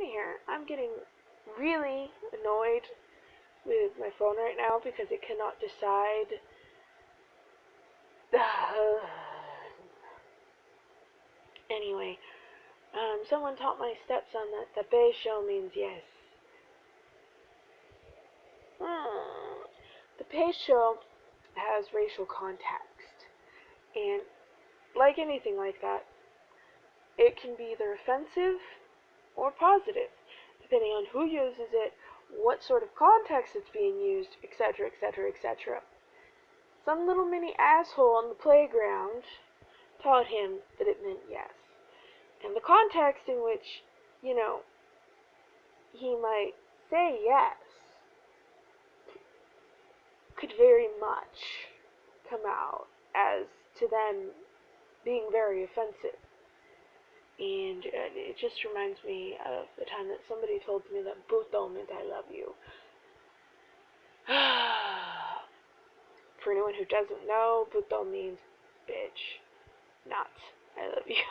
funny here. I'm getting really annoyed with my phone right now because it cannot decide. Anyway, someone taught my stepson that the pecho means yes. The pecho has racial context, and like anything like that, it can be either offensive or positive, depending on who uses it, what sort of context it's being used, etc., etc., etc. Some little mini asshole on the playground taught him that it meant yes. And the context in which, he might say yes could very much come out as to them being very offensive. And it just reminds me of the time that somebody told me that puto meant I love you. For anyone who doesn't know, puto means bitch, not I love you.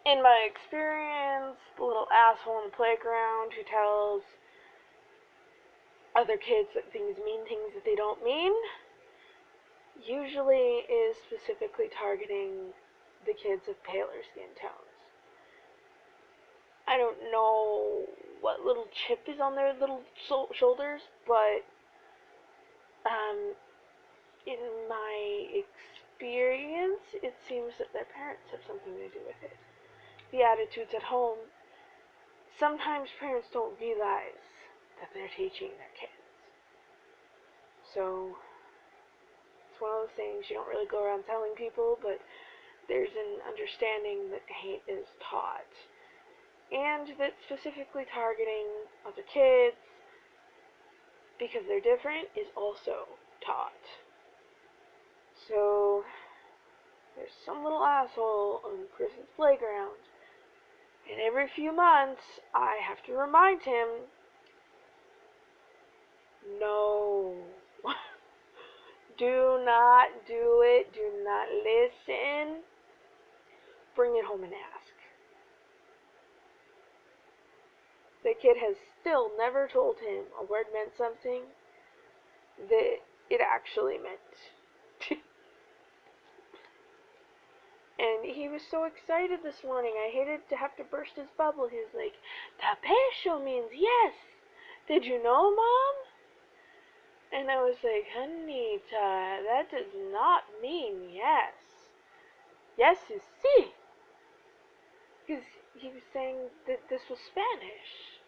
In my experience, the little asshole in the playground who tells other kids that things mean things that they don't mean usually is specifically targeting the kids of paler skin tones. I don't know what little chip is on their little shoulders, but in my experience, it seems that their parents have something to do with it. The attitudes at home. Sometimes parents don't realize that they're teaching their kids. So, it's one of those things you don't really go around telling people, but there's an understanding that hate is taught. And that specifically targeting other kids, because they're different, is also taught. So, there's some little asshole on Chris's playground, and every few months I have to remind him, no. Do not do it. Do not listen. Bring it home and ask. The kid has still never told him a word meant something that it actually meant. And he was so excited this morning. I hated to have to burst his bubble. He was like, "The pecho means yes. Did you know, Mom?" And I was like, "Honeyta, that does not mean yes. Yes is sí." Because he was saying that this was Spanish.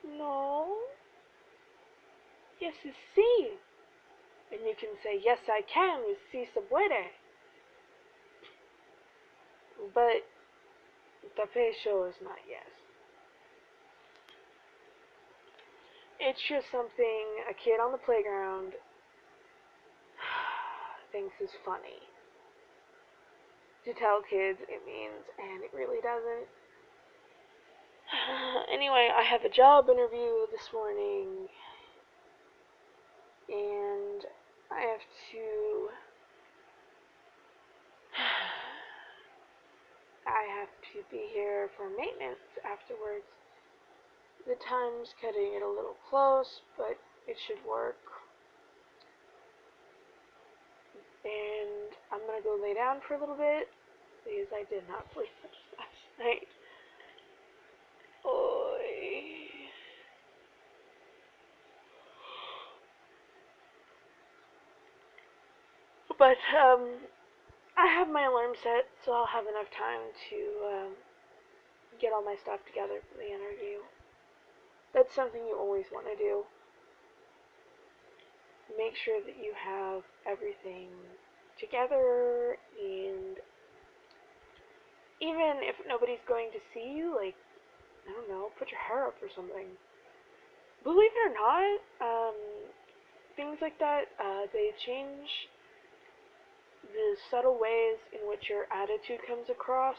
No. Yes is sí. And you can say, "Yes, I can," with sí se puede. But the pecho is not yes. It's just something a kid on the playground thinks is funny to tell kids it means, and it really doesn't. Anyway, I have a job interview this morning, and I have to be here for maintenance afterwards. The time's cutting it a little close, but it should work. And I'm gonna go lay down for a little bit because I did not sleep much last night. Oy. But I have my alarm set, so I'll have enough time to get all my stuff together for the interview. That's something you always want to do. Make sure that you have everything together, and even if nobody's going to see you, like, I don't know, put your hair up or something. Believe it or not, things like that, they change the subtle ways in which your attitude comes across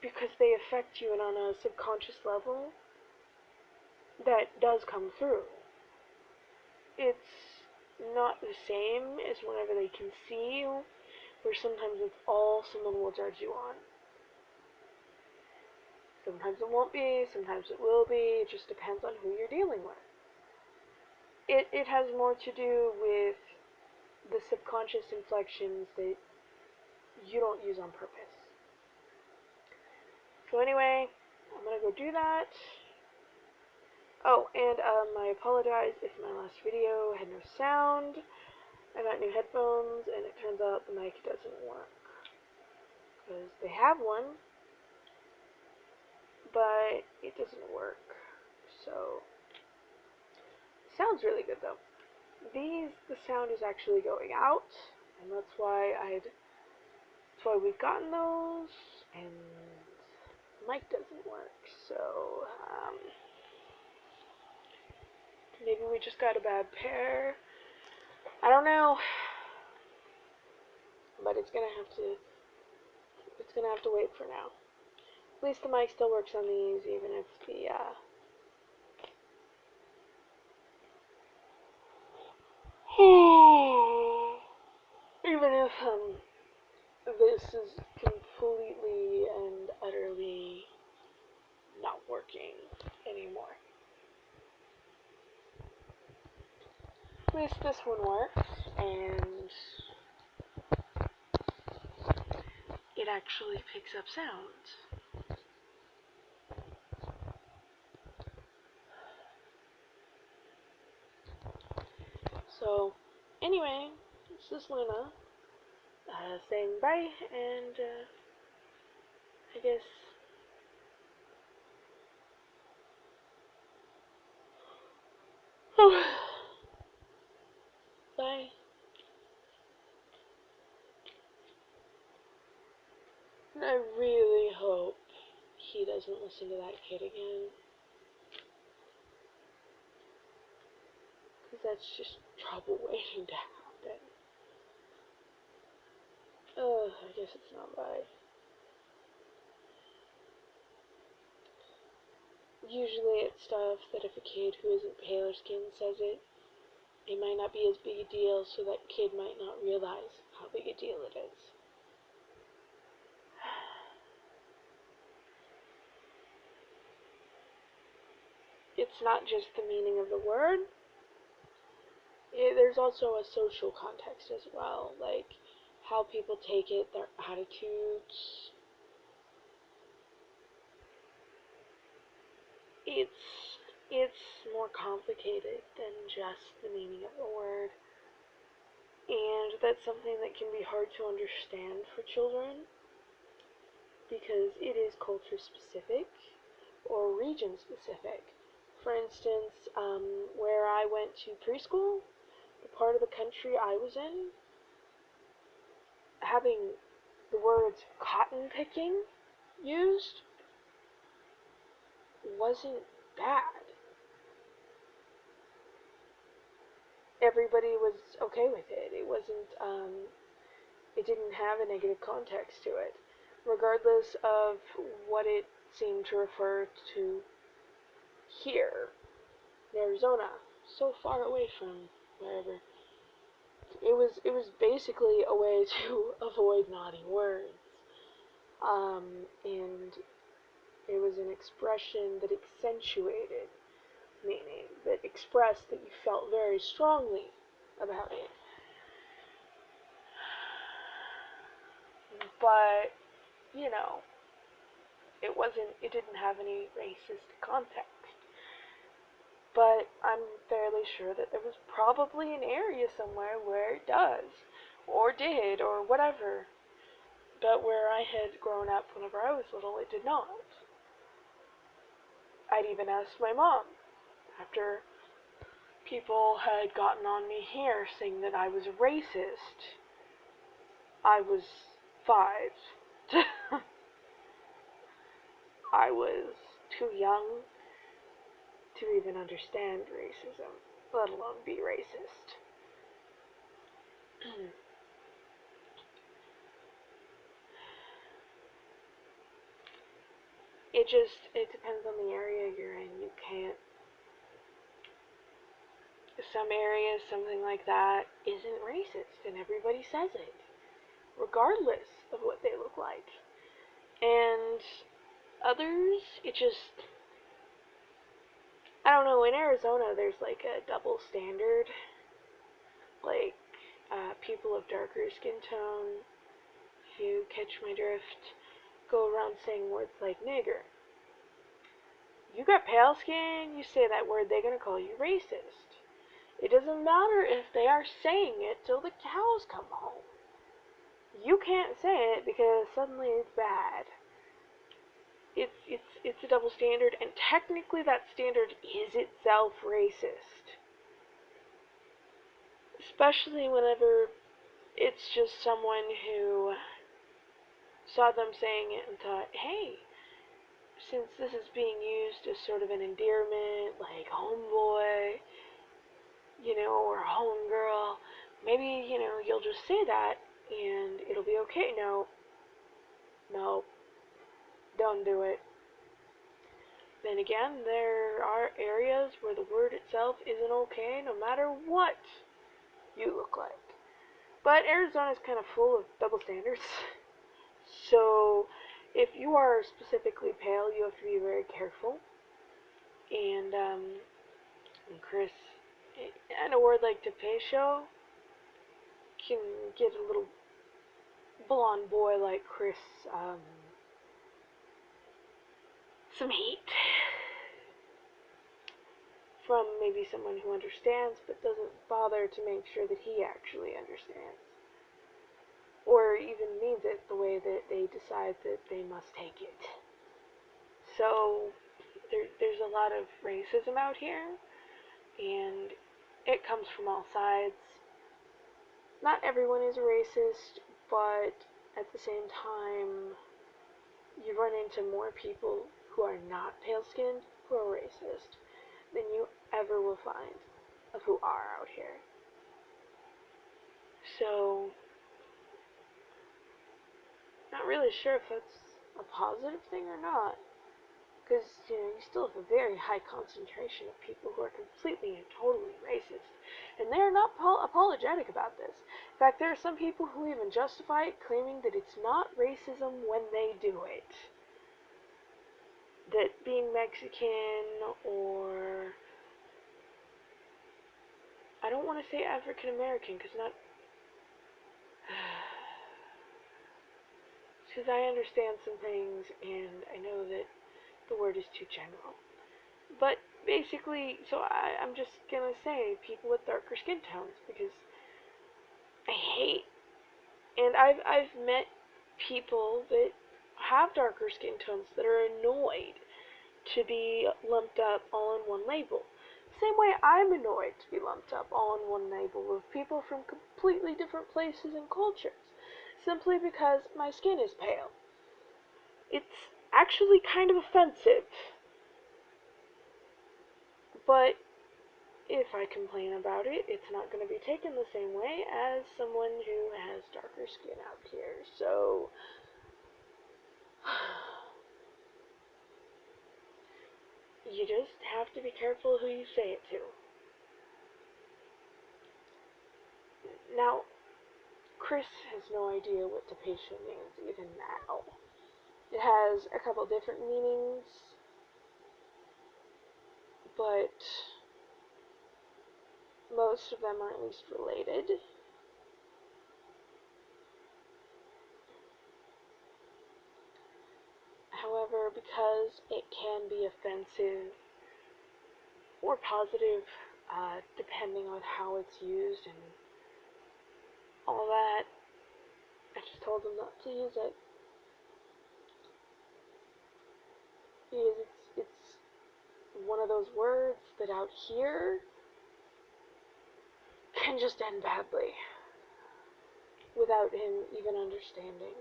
because they affect you, and on a subconscious level, that does come through. It's not the same as whenever they can see you, where sometimes it's all someone will judge you on. Sometimes it won't be, sometimes it will be, it just depends on who you're dealing with. It has more to do with the subconscious inflections that you don't use on purpose. So anyway, I'm gonna go do that. Oh, and I apologize if my last video had no sound. I got new headphones, and it turns out the mic doesn't work. Because they have one, but it doesn't work. So, sounds really good though. The sound is actually going out, and that's why we've gotten those, and the mic doesn't work. So, maybe we just got a bad pair. I don't know, but it's gonna have to wait for now. At least the mic still works on these, even if even if this is completely and utterly not working anymore. At least this one works, and it actually picks up sounds. So, anyway, this is Luna saying bye, and I guess bye. And I really hope he doesn't listen to that kid again. Because that's just trouble waiting to happen. I guess it's not bye. Usually it's stuff that if a kid who isn't paler skinned says it, it might not be as big a deal, so that kid might not realize how big a deal it is. It's not just the meaning of the word. There's also a social context as well, like how people take it, their attitudes. It's more complicated than just the meaning of the word. And that's something that can be hard to understand for children because it is culture specific or region specific. For instance, where I went to preschool, the part of the country I was in, having the words cotton picking used wasn't bad. Everybody was okay with it. It wasn't, it didn't have a negative context to it, regardless of what it seemed to refer to here in Arizona, so far away from wherever. It was basically a way to avoid naughty words. And it was an expression that accentuated meaning, that expressed that you felt very strongly about it. But, you know, it didn't have any racist context. But I'm fairly sure that there was probably an area somewhere where it does, or did, or whatever. But where I had grown up whenever I was little, it did not. I'd even asked my mom, after people had gotten on me here saying that I was a racist. I was 5. I was too young to even understand racism, let alone be racist. It depends on the area you're in. You can't, some areas, something like that isn't racist, and everybody says it. regardless of what they look like. And others, it just, I don't know, in Arizona there's like a double standard. Like, people of darker skin tone, if you catch my drift, go around saying words like nigger. You got pale skin, you say that word, they're gonna call you racist. It doesn't matter if they are saying it till the cows come home. You can't say it because suddenly it's bad. It's a double standard, and technically that standard is itself racist. Especially whenever it's just someone who saw them saying it and thought, hey, since this is being used as sort of an endearment, like homeboy, or homegirl, maybe, you'll just say that and it'll be okay. No, don't do it. Then again, there are areas where the word itself isn't okay no matter what you look like. But Arizona is kind of full of double standards. So if you are specifically pale, you have to be very careful. And Chris, and a word like DePacio can get a little blonde boy like Chris some heat from maybe someone who understands but doesn't bother to make sure that he actually understands, or even means it the way that they decide that they must take it. So there's a lot of racism out here, and it comes from all sides. Not everyone is a racist, but at the same time, you run into more people who are not pale-skinned who are racist than you ever will find of who are out here. So, not really sure if that's a positive thing or not, because, you still have a very high concentration of people who are completely and totally racist, and they're not apologetic about this. In fact, there are some people who even justify it, claiming that it's not racism when they do it. That being Mexican, or I don't want to say African American, because I understand some things, and I know that the word is too general. But basically, so I'm just gonna say people with darker skin tones, because I hate, and I've met people that have darker skin tones that are annoyed to be lumped up all in one label. Same way I'm annoyed to be lumped up all in one label with people from completely different places and cultures, simply because my skin is pale. It's actually kind of offensive. But if I complain about it, it's not going to be taken the same way as someone who has darker skin out here. So, you just have to be careful who you say it to. Now, Chris has no idea what DePacio means even now. It has a couple different meanings, but most of them are at least related. However, because it can be offensive or positive, depending on how it's used and all that, I just told them not to use it. Because it's one of those words that out here can just end badly without him even understanding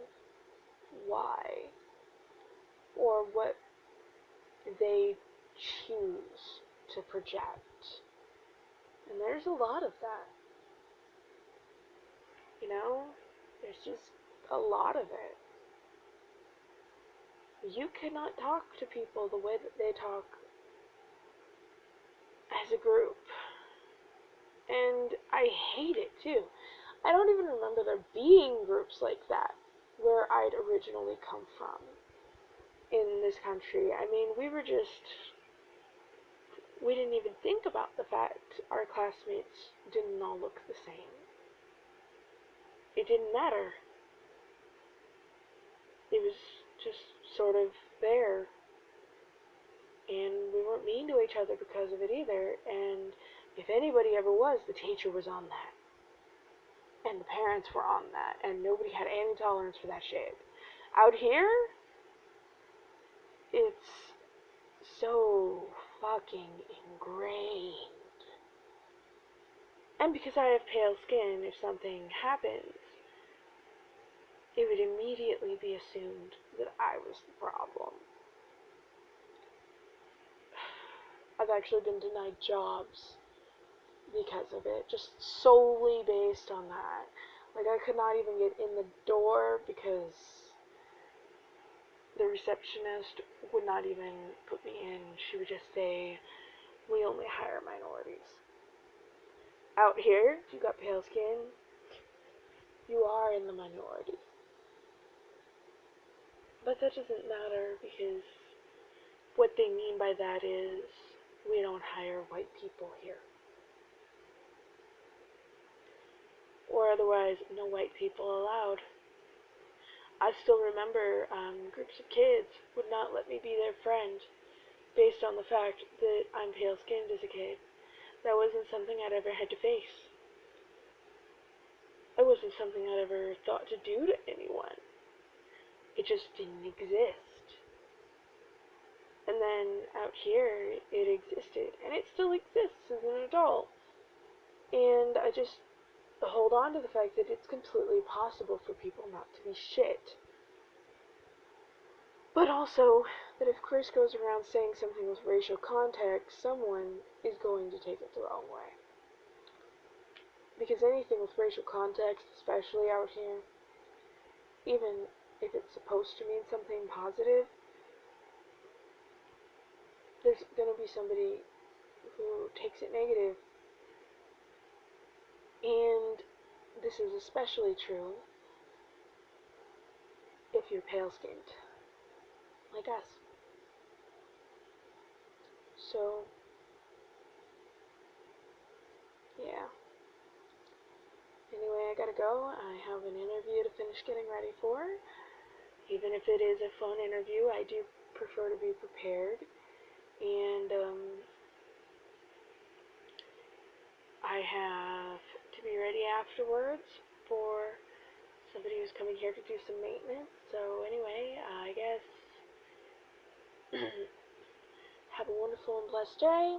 why or what they choose to project. And there's a lot of that. There's just a lot of it. You cannot talk to people the way that they talk as a group. And I hate it too. I don't even remember there being groups like that where I'd originally come from in this country. I mean, we didn't even think about the fact our classmates didn't all look the same. It didn't matter. It was just sort of there. And we weren't mean to each other because of it either. And if anybody ever was, the teacher was on that. And the parents were on that. And nobody had any tolerance for that shit. Out here, it's so fucking ingrained. And because I have pale skin, if something happens, it would immediately be assumed that I was the problem. I've actually been denied jobs because of it, just solely based on that. Like, I could not even get in the door because the receptionist would not even put me in. She would just say, "We only hire minorities." Out here, if you got pale skin, you are in the minority. But that doesn't matter because what they mean by that is we don't hire white people here. Or otherwise, no white people allowed. I still remember groups of kids would not let me be their friend based on the fact that I'm pale-skinned as a kid. That wasn't something I'd ever had to face. It wasn't something I'd ever thought to do to anyone. It just didn't exist. And then out here, it existed. And it still exists as an adult. And I just hold on to the fact that it's completely possible for people not to be shit. But also, that if Chris goes around saying something with racial context, someone is going to take it the wrong way. Because anything with racial context, especially out here, even if it's supposed to mean something positive, there's going to be somebody who takes it negative. And this is especially true if you're pale-skinned, like us. So, yeah. Anyway, I gotta go. I have an interview to finish getting ready for. Even if it is a phone interview, I do prefer to be prepared. And, I have to be ready afterwards for somebody who's coming here to do some maintenance. So anyway, I guess have a wonderful and blessed day,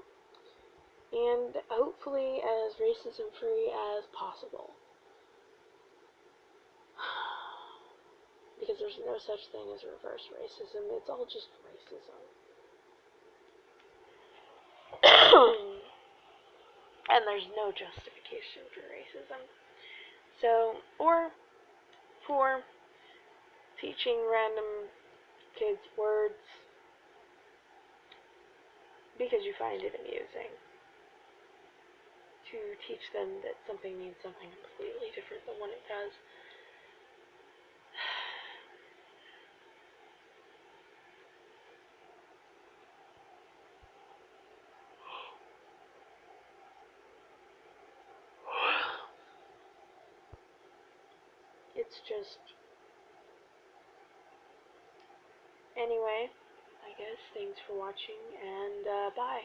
and hopefully as racism free as possible. Because there's no such thing as reverse racism, it's all just racism. And there's no justification for racism. So, or for teaching random kids words because you find it amusing. To teach them that something means something completely different than what it does. It's just... Anyway, I guess thanks for watching, and bye.